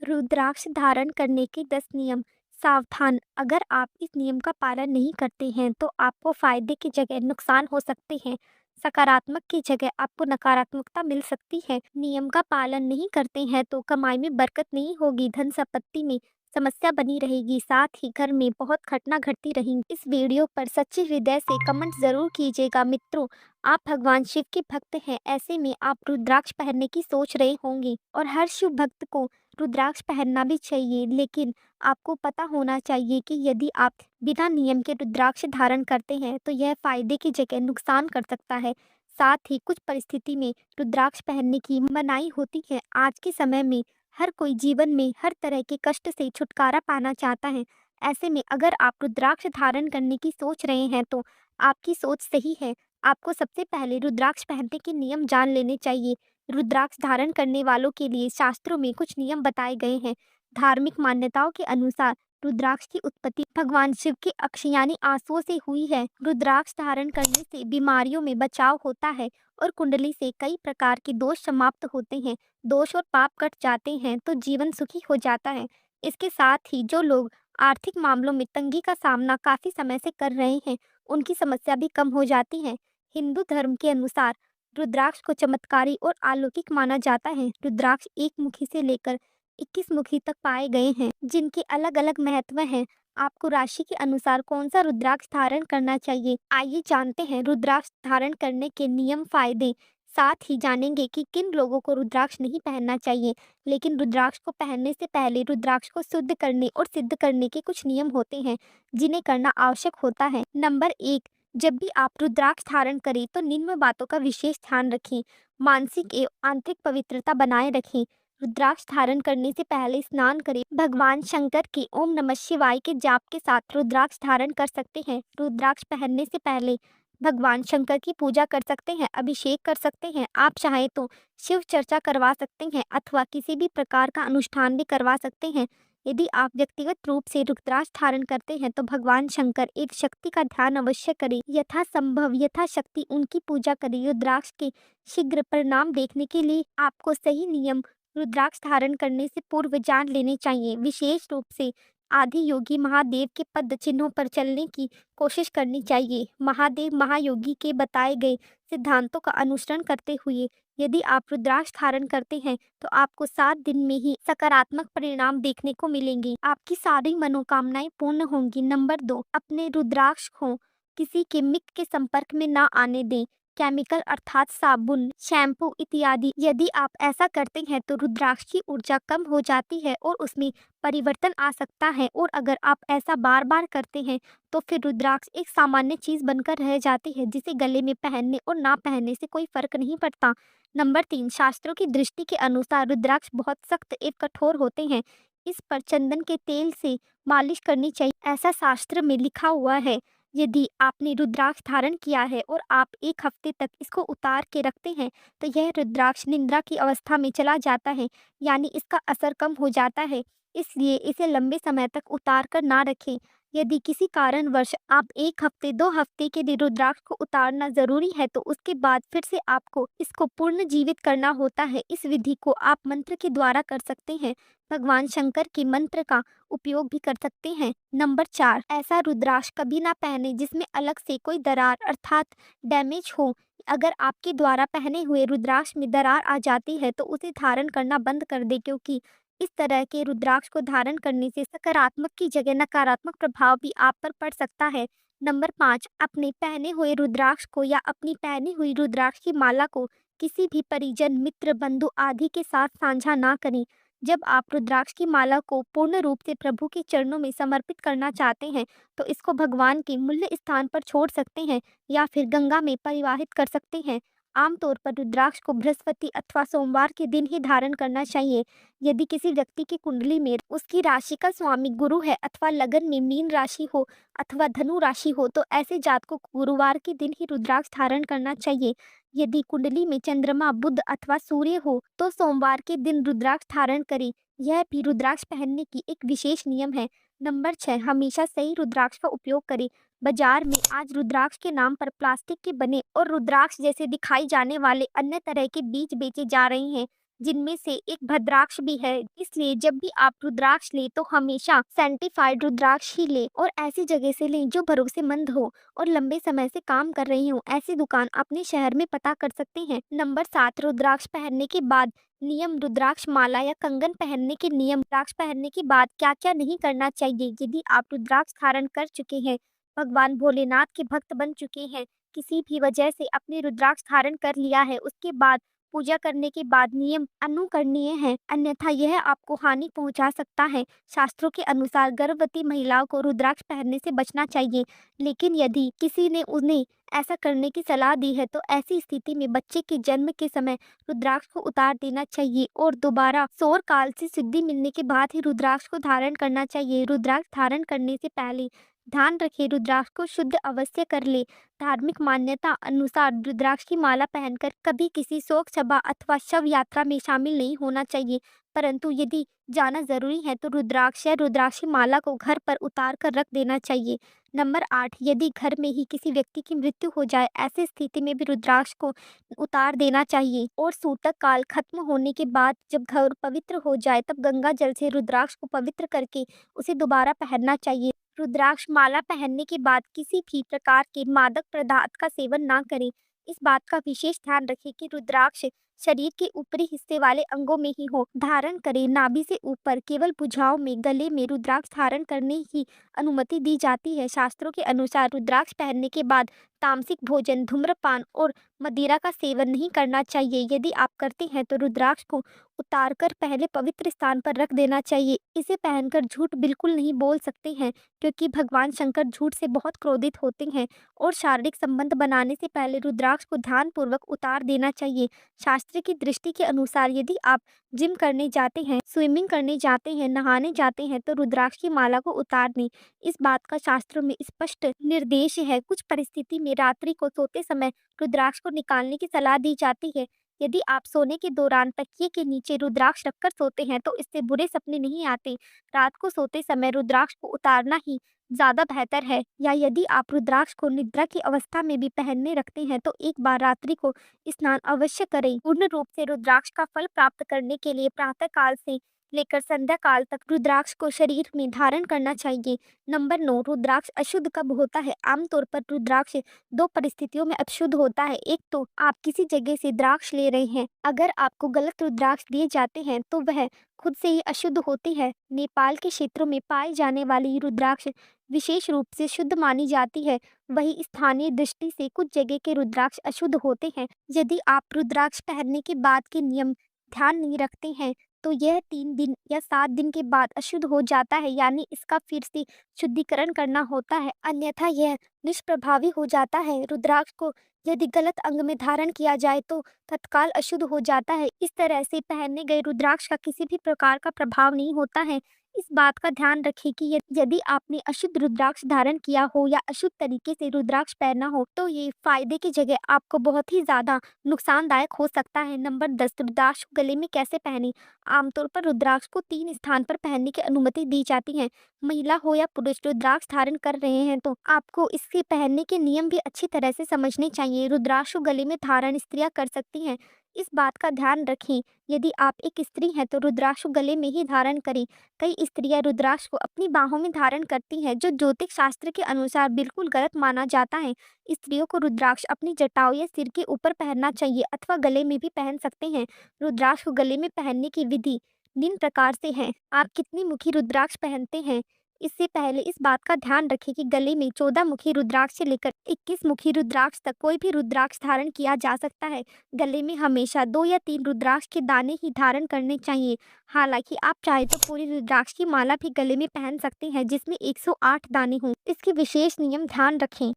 रुद्राक्ष धारण करने के 10 नियम। सावधान, अगर आप इस नियम का पालन नहीं करते हैं तो आपको फायदे की जगह नुकसान हो सकते हैं। सकारात्मक की जगह आपको नकारात्मकता मिल सकती है। नियम का पालन नहीं करते हैं तो कमाई में बरकत नहीं होगी, धन संपत्ति में समस्या बनी रहेगी, साथ ही घर में बहुत घटना घटती रहेंगी। इस वीडियो पर सच्चे हृदय से कमेंट जरूर कीजिएगा। मित्रों, आप भगवान शिव के भक्त हैं, ऐसे में आप रुद्राक्ष पहनने की सोच रहे होंगे और हर शिव भक्त को रुद्राक्ष पहनना भी चाहिए, लेकिन आपको पता होना चाहिए कि यदि आप बिना नियम के रुद्राक्ष धारण करते हैं तो यह फायदे की जगह नुकसान कर सकता है। साथ ही कुछ परिस्थिति में रुद्राक्ष पहनने की मनाही होती है। आज के समय में हर कोई जीवन में हर तरह के कष्ट से छुटकारा पाना चाहता है। ऐसे में अगर आप रुद्राक्ष धारण करने की सोच रहे हैं तो आपकी सोच सही है। आपको सबसे पहले रुद्राक्ष पहनने के नियम जान लेने चाहिए। रुद्राक्ष धारण करने वालों के लिए शास्त्रों में कुछ नियम बताए गए हैं। धार्मिक मान्यताओं के अनुसार रुद्राक्ष की उत्पत्ति भगवान शिव के अक्ष यानी आंसुओं से हुई है। रुद्राक्ष धारण करने से बीमारियों में बचाव होता है और कुंडली से कई प्रकार के दोष समाप्त होते हैं। दोष और पाप कट जाते हैं तो जीवन सुखी हो जाता है। इसके साथ ही जो लोग आर्थिक मामलों में तंगी का सामना काफी समय से कर रहे हैं, उनकी समस्या भी कम हो जाती है। हिंदू धर्म के अनुसार रुद्राक्ष को चमत्कारी और अलौकिक माना जाता है। रुद्राक्ष एक मुखी से लेकर 21 मुखी तक पाए गए हैं, जिनके अलग अलग महत्व हैं। आपको राशि के अनुसार कौन सा रुद्राक्ष धारण करना चाहिए, आइए जानते हैं रुद्राक्ष धारण करने के नियम, फायदे। साथ ही जानेंगे कि किन लोगों को रुद्राक्ष नहीं पहनना चाहिए। लेकिन रुद्राक्ष को पहनने से पहले रुद्राक्ष को शुद्ध करने और सिद्ध करने के कुछ नियम होते हैं, जिन्हें करना आवश्यक होता है। नंबर 1, जब भी आप रुद्राक्ष धारण करें तो निम्न बातों का विशेष ध्यान रखें। मानसिक एवं आंतरिक पवित्रता बनाए रखें। रुद्राक्ष धारण करने से पहले स्नान करें। भगवान शंकर के ओम नमः शिवाय के जाप के साथ रुद्राक्ष धारण कर सकते हैं। रुद्राक्ष पहनने से पहले भगवान शंकर की पूजा कर सकते हैं, अभिषेक कर सकते हैं। आप चाहें तो शिव चर्चा करवा सकते हैं अथवा किसी भी प्रकार का अनुष्ठान भी करवा सकते हैं। यदि आप व्यक्तिगत रूप से रुद्राक्ष धारण करते हैं तो भगवान शंकर एक शक्ति का ध्यान अवश्य करें। यथासंभव यथाशक्ति उनकी पूजा करें। रुद्राक्ष के शीघ्र परिणाम देखने के लिए आपको सही नियम रुद्राक्ष धारण करने से पूर्व जान लेने चाहिए। विशेष रूप से आदि योगी महादेव के पद चिन्हों पर चलने की कोशिश करनी चाहिए। महादेव महायोगी के बताए गए सिद्धांतों का अनुसरण करते हुए यदि आप रुद्राक्ष धारण करते हैं तो आपको 7 दिन में ही सकारात्मक परिणाम देखने को मिलेंगे। आपकी सारी मनोकामनाएं पूर्ण होंगी। नंबर 2, अपने रुद्राक्ष को किसी केमिकल के संपर्क में ना आने दें। केमिकल अर्थात साबुन, शैम्पू इत्यादि। यदि आप ऐसा करते हैं तो रुद्राक्ष की ऊर्जा कम हो जाती है और उसमें परिवर्तन आ सकता है, और अगर आप ऐसा बार बार करते हैं तो फिर रुद्राक्ष एक सामान्य चीज बनकर रह जाती है, जिसे गले में पहनने और ना पहनने से कोई फर्क नहीं पड़ता। नंबर 3, शास्त्रों की दृष्टि के अनुसार रुद्राक्ष बहुत सख्त एवं कठोर होते हैं। इस पर चंदन के तेल से मालिश करनी चाहिए, ऐसा शास्त्र में लिखा हुआ है। यदि आपने रुद्राक्ष धारण किया है और आप 1 हफ्ते तक इसको उतार के रखते हैं तो यह रुद्राक्ष निद्रा की अवस्था में चला जाता है, यानी इसका असर कम हो जाता है। इसलिए इसे लंबे समय तक उतार कर ना रखें। यदि किसी कारणवश आप 1 हफ्ते 2 हफ्ते के लिए रुद्राक्ष को उतारना जरूरी है तो उसके बाद फिर से आपको इसको पूर्ण जीवित करना होता है। इस विधि को आप मंत्र के द्वारा कर सकते हैं। भगवान शंकर के मंत्र का उपयोग भी कर सकते हैं। नंबर 4, ऐसा रुद्राक्ष कभी ना पहने जिसमें अलग से कोई दरार अर्थात डैमेज हो। अगर आपके द्वारा पहने हुए रुद्राक्ष में दरार आ जाती है तो उसे धारण करना बंद कर दे, क्योंकि इस तरह के रुद्राक्ष को धारण करने से सकारात्मक की जगह नकारात्मक प्रभाव भी आप पर पड़ सकता है। नंबर 5, अपने पहने हुए रुद्राक्ष को या अपनी पहनी हुई रुद्राक्ष की माला को किसी भी परिजन, मित्र, बंधु आदि के साथ साझा ना करें। जब आप रुद्राक्ष की माला को पूर्ण रूप से प्रभु के चरणों में समर्पित करना चाहते हैं तो इसको भगवान के मूल्य स्थान पर छोड़ सकते हैं या फिर गंगा में परिवाहित कर सकते हैं। आमतौर पर रुद्राक्ष को बृहस्पति अथवा सोमवार के दिन ही धारण करना चाहिए। यदि किसी व्यक्ति की कुंडली में उसकी राशि का स्वामी गुरु है अथवा लगन में मीन राशि हो अथवा धनु राशि हो तो ऐसे जातकों को गुरुवार के दिन ही रुद्राक्ष धारण करना चाहिए। यदि कुंडली में चंद्रमा, बुध अथवा सूर्य हो तो सोमवार के दिन रुद्राक्ष धारण करें। यह भी रुद्राक्ष पहनने की एक विशेष नियम है। नंबर 6, हमेशा सही रुद्राक्ष का उपयोग करें। बाजार में आज रुद्राक्ष के नाम पर प्लास्टिक के बने और रुद्राक्ष जैसे दिखाई जाने वाले अन्य तरह के बीज बेचे जा रहे हैं, जिनमें से एक भद्राक्ष भी है। इसलिए जब भी आप रुद्राक्ष लें तो हमेशा सैंटिफाइड रुद्राक्ष ही लें और ऐसी जगह से लें जो भरोसेमंद हो और लंबे समय से काम कर रही हो। ऐसी दुकान अपने शहर में पता कर सकते हैं। नंबर 7, रुद्राक्ष पहनने के बाद नियम। रुद्राक्ष माला या कंगन पहनने के नियम। रुद्राक्ष पहनने के बाद क्या क्या नहीं करना चाहिए। यदि आप रुद्राक्ष धारण कर चुके हैं, भगवान भोलेनाथ के भक्त बन चुके हैं, किसी भी वजह से अपने रुद्राक्ष धारण कर लिया है, उसके बाद पूजा करने के बाद नियम अनुकरणीय है, अन्यथा यह आपको हानि पहुंचा सकता है। शास्त्रों के अनुसार गर्भवती महिलाओं को रुद्राक्ष पहनने से बचना चाहिए, लेकिन यदि किसी ने उन्हें ऐसा करने की सलाह दी है तो ऐसी स्थिति में बच्चे के जन्म के समय रुद्राक्ष को उतार देना चाहिए और दोबारा सौर काल से सिद्धि मिलने के बाद ही रुद्राक्ष को धारण करना चाहिए। रुद्राक्ष धारण करने से पहले ध्यान रखें, रुद्राक्ष को शुद्ध अवश्य कर ले। धार्मिक मान्यता अनुसार रुद्राक्ष की माला पहनकर कभी किसी शोक सभा अथवा शव यात्रा में शामिल नहीं होना चाहिए, परंतु यदि जाना जरूरी है तो रुद्राक्ष या रुद्राक्ष की माला को घर पर उतार कर रख देना चाहिए। नंबर 8, यदि घर में ही किसी व्यक्ति की मृत्यु हो जाए, ऐसी स्थिति में भी रुद्राक्ष को उतार देना चाहिए और सूतक काल खत्म होने के बाद जब घर पवित्र हो जाए तब गंगा जल से रुद्राक्ष को पवित्र करके उसे दोबारा पहनना चाहिए। रुद्राक्ष माला पहनने के बाद किसी भी प्रकार के मादक पदार्थ का सेवन ना करें। इस बात का विशेष ध्यान रखें कि रुद्राक्ष शरीर के ऊपरी हिस्से वाले अंगों में ही हो। धारण करें नाभि से ऊपर, केवल भुजाओं में, गले में रुद्राक्ष धारण करने की अनुमति दी जाती है। शास्त्रों के अनुसार रुद्राक्ष पहनने के बाद तामसिक भोजन, धूम्रपान और मदिरा का सेवन नहीं करना चाहिए। यदि आप करते हैं तो रुद्राक्ष को उतारकर पहले पवित्र स्थान पर रख देना चाहिए। इसे पहनकर झूठ बिल्कुल नहीं बोल सकते हैं, क्योंकि भगवान शंकर झूठ से बहुत क्रोधित होते हैं और शारीरिक संबंध बनाने से पहले रुद्राक्ष को ध्यानपूर्वक उतार देना चाहिए। शास्त्र की दृष्टि के अनुसार यदि आप जिम करने जाते हैं, स्विमिंग करने जाते हैं, नहाने जाते हैं तो रुद्राक्ष की माला को उतार दें। इस बात का शास्त्रों में स्पष्ट निर्देश है। कुछ परिस्थिति में रात्रि को सोते समय रुद्राक्ष को निकालने की सलाह दी जाती है। यदि आप सोने के दौरान तकिए के नीचे रुद्राक्ष रखकर सोते हैं तो इससे बुरे सपने नहीं आते। रात को सोते समय रुद्राक्ष को उतारना ही ज़्यादा बेहतर है, या यदि आप रुद्राक्ष को निद्रा की अवस्था में भी पहनने रखते हैं तो एक बार रात्रि को स्नान अवश्य करें। पूर्ण रूप से रुद्राक्ष का फल प्राप्त करने के लिए प्रातः काल से लेकर संध्या काल तक रुद्राक्ष को शरीर में धारण करना चाहिए। नंबर 9, रुद्राक्ष अशुद्ध कब होता है। आमतौर पर रुद्राक्ष दो परिस्थितियों में अशुद्ध होता है। एक तो आप किसी जगह से द्राक्ष ले रहे हैं, अगर आपको गलत रुद्राक्ष दिए जाते हैं तो वह खुद से ही अशुद्ध होती है। नेपाल के क्षेत्रों में पाई जाने वाली रुद्राक्ष विशेष रूप से शुद्ध मानी जाती है। वही स्थानीय दृष्टि से कुछ जगह के रुद्राक्ष अशुद्ध होते हैं। यदि आप रुद्राक्ष पहनने के बाद के नियम ध्यान नहीं रखते हैं तो यह 3 दिन या 7 दिन के बाद अशुद्ध हो जाता है, यानी इसका फिर से शुद्धिकरण करना होता है, अन्यथा यह निष्प्रभावी हो जाता है। रुद्राक्ष को यदि गलत अंग में धारण किया जाए तो तत्काल अशुद्ध हो जाता है। इस तरह से पहने गए रुद्राक्ष का किसी भी प्रकार का प्रभाव नहीं होता है। इस बात का ध्यान रखें कि यदि आपने अशुद्ध रुद्राक्ष धारण किया हो या अशुद्ध तरीके से रुद्राक्ष पहना हो तो ये फायदे की जगह आपको बहुत ही ज्यादा नुकसानदायक हो सकता है। नंबर 10, रुद्राक्ष को गले में कैसे पहने। आमतौर पर रुद्राक्ष को 3 स्थान पर पहनने की अनुमति दी जाती है। महिला हो या पुरुष रुद्राक्ष धारण कर रहे हैं तो आपको इसके पहनने के नियम भी अच्छी तरह से समझने चाहिए। रुद्राक्ष को गले में धारण स्त्रियां कर सकती हैं। इस बात का ध्यान रखें, यदि आप एक स्त्री हैं तो रुद्राक्ष को गले में ही धारण करें। कई स्त्रियां रुद्राक्ष को अपनी बाहों में धारण करती हैं, जो ज्योतिष शास्त्र के अनुसार बिल्कुल गलत माना जाता है। स्त्रियों को रुद्राक्ष अपनी जटाओं या सिर के ऊपर पहनना चाहिए अथवा गले में भी पहन सकते हैं। रुद्राक्ष को गले में पहनने की विधि निम्न प्रकार से है। आप कितनी मुखी रुद्राक्ष पहनते हैं, इससे पहले इस बात का ध्यान रखें कि गले में 14 मुखी रुद्राक्ष से लेकर 21 मुखी रुद्राक्ष तक कोई भी रुद्राक्ष धारण किया जा सकता है। गले में हमेशा 2 या 3 रुद्राक्ष के दाने ही धारण करने चाहिए। हालांकि आप चाहे तो पूरी रुद्राक्ष की माला भी गले में पहन सकते हैं जिसमें 108 दाने हों। इसके विशेष नियम ध्यान रखें।